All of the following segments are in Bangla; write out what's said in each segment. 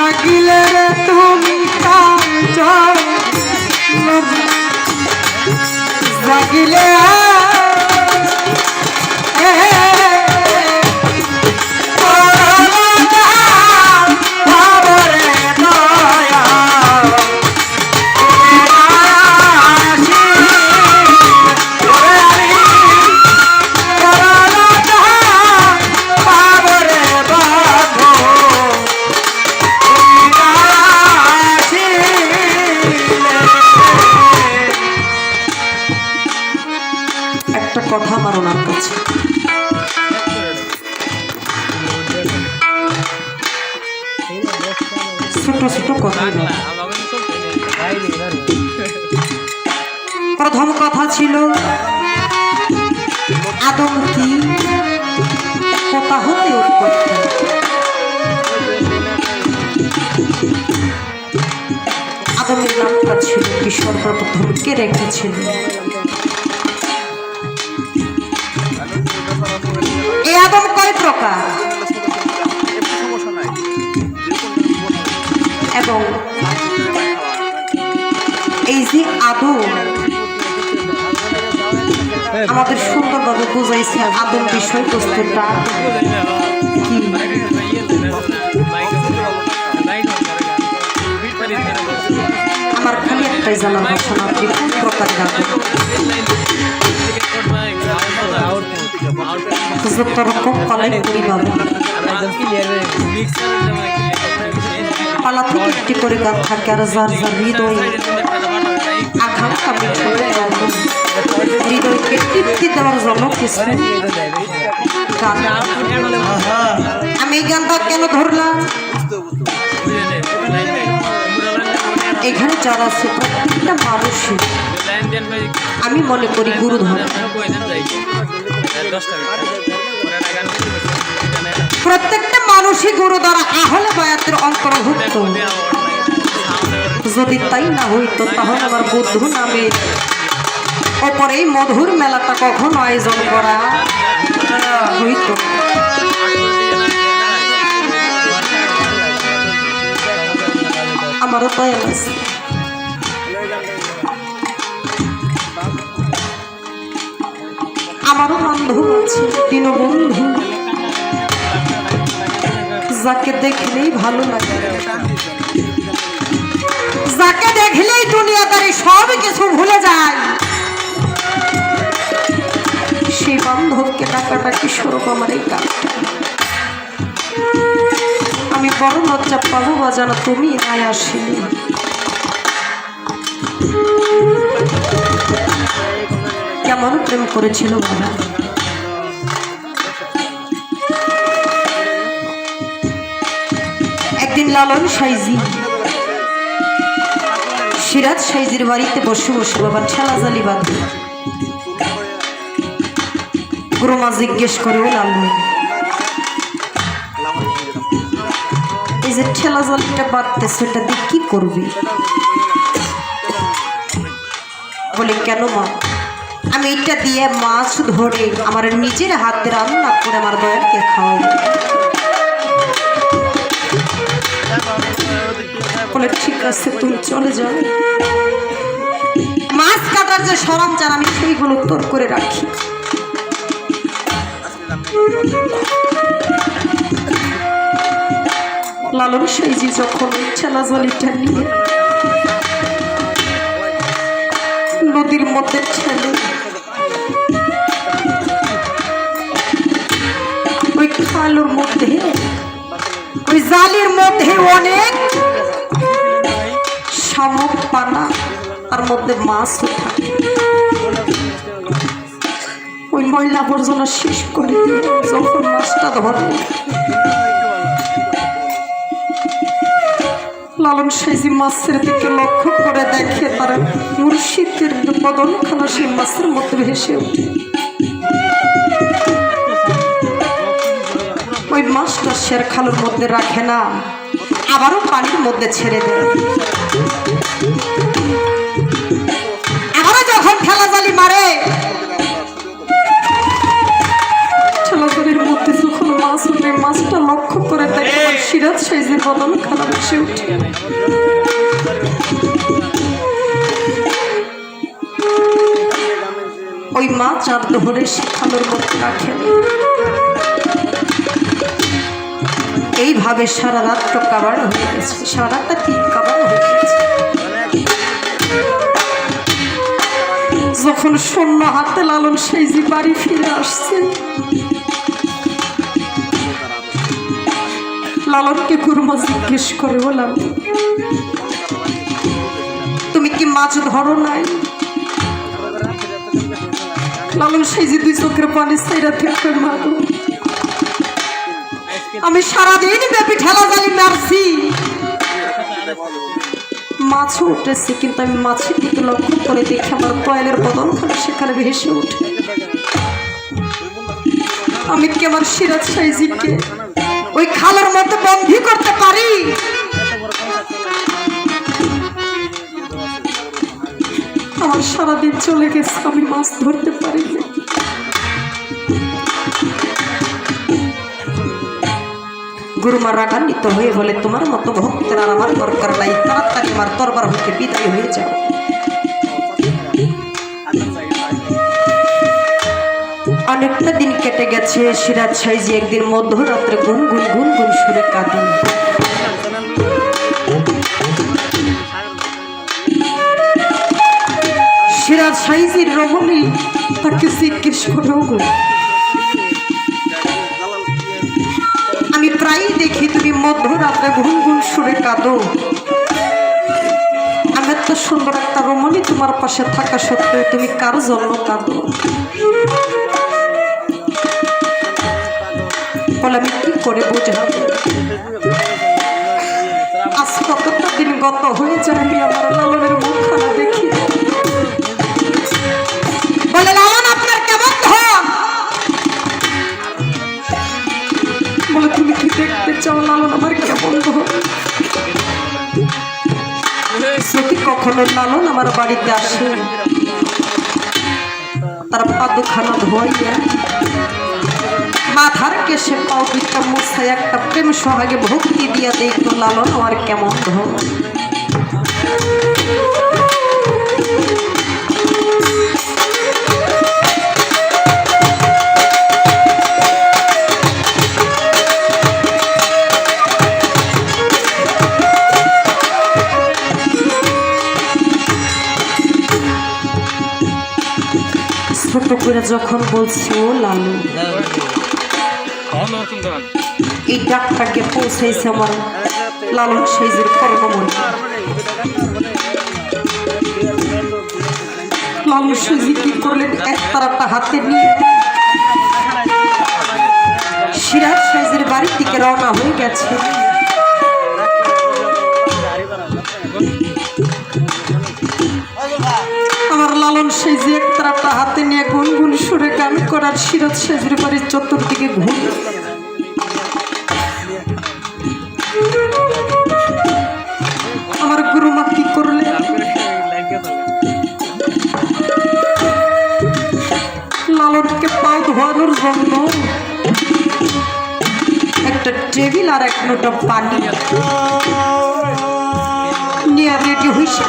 জাগিলে তুমি জাগিলে কথা আমার ওনার কাছে ছোট ছোট কথা। প্রথম কথা ছিল আদম কি কথা হতে উৎপত্তি। আদমের নামটা ছিল কি সর্বপ্রথম কে রেখেছিল? এই আদম কয় প্রকার এবং এই যে আদম আমাদের সুন্দরভাবে বুঝাইছে আদম বিষয়বস্তুটা কি। আমার খালি একটাই জানা ভাষণ আপনি কোন প্রকার আদম পালাতে করে গান থাকে আর যার যার হৃদয় আকাঙ্ক্ষা হৃদয়কে তৃপ্তি দেওয়ার জন্য কিছু গান। আমি এই গানটা কেন ধরলাম? এখানে যারা আছে প্রত্যেকটা মানুষই আমি মনে করি গুরু ধর, প্রত্যেকটা মানুষই গুরু দ্বারা আহলে বায়াতের অন্তর্ভুক্ত। যদি তাই না হইতো তাহলে আমার বুদ্ধ নামে ওপরে এই মধুর মেলাটা কখনো আয়োজন করা হইতো। আমারও দয়াল আছে, আমারও বান্ধব আছে, দীনবন্ধু, যাকে দেখলেই ভালো লাগে, যাকে দেখলেই দুনিয়াদারি সব কিছু ভুলে যায়, সেই বান্ধবকে ডাকাটাকি স্বরূপ আমার এই গানটা। আমি বড় লজ্জা পাবো বাজানো তুমি নাই আসিনি। কেমন প্রেম করেছিল বাবা, একদিন লালন সাইজি সিরাজ সাইজির বাড়িতে বসে বসে বাবা ঠেলা জালি বাঁধে। গুরুমা জিজ্ঞেস করেও লালন এই যে ঠেলা জালিটা বাঁধতে সেটা দিয়ে কি করবি? বলে কেন মা? আমি এটা দিয়ে মাছ ধরে আমার নিজের হাতে রান্না করে আমার দয়ালকে খাওয়াবো। বলে ঠিক আছে তুমি চলে যাও, মাছ কাটার যে সরঞ্জাম আমি সেইগুলো তোর করে রাখি। লালন সাইজি যখন ঠেলা জালিটা নিয়ে নদীর মধ্যে ঠেলে ওই খালের মধ্যে ওই জালির মধ্যে অনেক শামুক পানা, তার মধ্যে মাছও থাকে। ওই ময়লা আবর্জনা শেষ করে যখন মাছটা ধরে লালন সাইজি মাছের দিকে লক্ষ্য করে দেখে তার মুর্শিদের বদনখানা সেই মাছের মধ্যে ভেসে ওঠে। ওই মাছটা শের খালের মধ্যে রাখে না, আবারও পানির মধ্যে ছেড়ে দেয়। আবারও যখন ঠেলা জালি মারে ঠেলা জালির মধ্যে যখন মাছ উঠে মাছটা লক্ষ্য করে দেখে আমার সিরাজ সাইজের বদন খারাপ এসে উঠে। ওই মাছ আর ধরে শিখানোর মধ্যে রাখেন। এইভাবে সারা রাতটা কাবার হয়ে গেছে, সারা রাতটা ঠিক কাবার হয়ে গেছে। যখন শূন্য হাতে লালন সাইজি বাড়ি ফিরে আসছে, লালনকে কুরমা জিজ্ঞেস করে, বললাম তুমি কি মাছ ধরো নাই? লালন সাইজি দুই চোখের পানি সাইরা থেকে, মাগো আমি সারাদিন ব্যাপী ঠেলা জালি মারছি, মাছও উঠেছে, কিন্তু আমি মাছের দিকে লক্ষ্য করে দেখি আমার কয়েলের বদন খানে সেখানে ভেসে উঠে। আমি কি আমার সিরাজ সাইজিকে ওই খালের মধ্যে বন্দী করতে পারি? আমার সারাদিন চলে গেছে, আমি মাছ ধরতে পারি না। গুরুমা রাগান্বিত হয়ে বলে, তোমার মতো ভক্তের আর আমার দরকার নাই, তাড়াতাড়ি আমার দরবার হইতে বিদায় হয়ে যাও। অনেকটা দিন কেটে গেছে। সিরাজ সাইজি একদিন মধ্যরাত্রে গুনগুন গুনগুন সুরে কাঁদেন। সিরাজ সাইজির রমণী তাকে জিজ্ঞেস করে, আমি প্রায়ই দেখি তুমি মধ্যরাত্রে গুনগুন সুরে কাঁদো, আমি এত সুন্দর একটা রমণী তোমার পাশে থাকা সত্ত্বেও তুমি কার জন্য কাঁদো? বলে, আমি কি করে বুঝাবো? আজ কতটা দিন গত হয়ে যায়, আমি আমার লালনের মুখখানা দেখি। বলে, লালন আপনার কেমন ধন? বলে, তুমি কি দেখতে চাও লালন আমার কেমন ধন? যদি কখনো লালন আমার বাড়িতে আসে, তার পা দুখানা ধোয়াইয়া মাথার কেশে পাও দুইটা মুছাই একটা প্রেম সোহাগে ভক্তি দিয়া দেখতো লালন আমার কেমন ধন। ছোট করে যখন বলছি, ও লালু, এই ডাকটাকে পৌঁছাইছে আমার লালন সাইজির কর্মময়। লালন সাইজি কি করলেন, এক তারাটা হাতে নিয়ে সিরাজ সাইজির বাড়ির দিকে রওনা হয়ে গেছে। আমার লালন সাইজি এক তারাটা হাতে নিয়ে গুনগুন সুরে গান করার সিরাজ সাইজির বাড়ির চতুর্দিকে ঘুরে। আমার গুরুমা কি করলে, লালনকে পাও ধোয়ানোর জন্য একটা টেবিল আর এক লোটা পানি নিয়ে রেডি হয়েছে।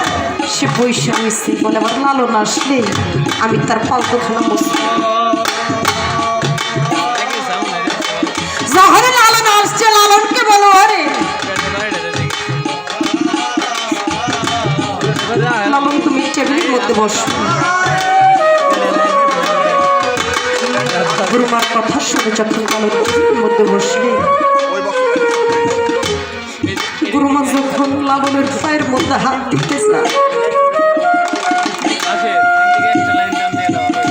সে বৈশা হয়েছে। বলে, আমার লালন আসলে আমি তার পাল্টোখানা বসছি। যখন লালন আসছে, লালনকে বলো, আরে লালন তুমি টেবিলের মধ্যে বসো। গুরুমার কথা শুনে যখন লালন টেবিলের মধ্যে বসলে, গুরুমা যখন লালনের পায়ের মধ্যে হাত দিতে চায়,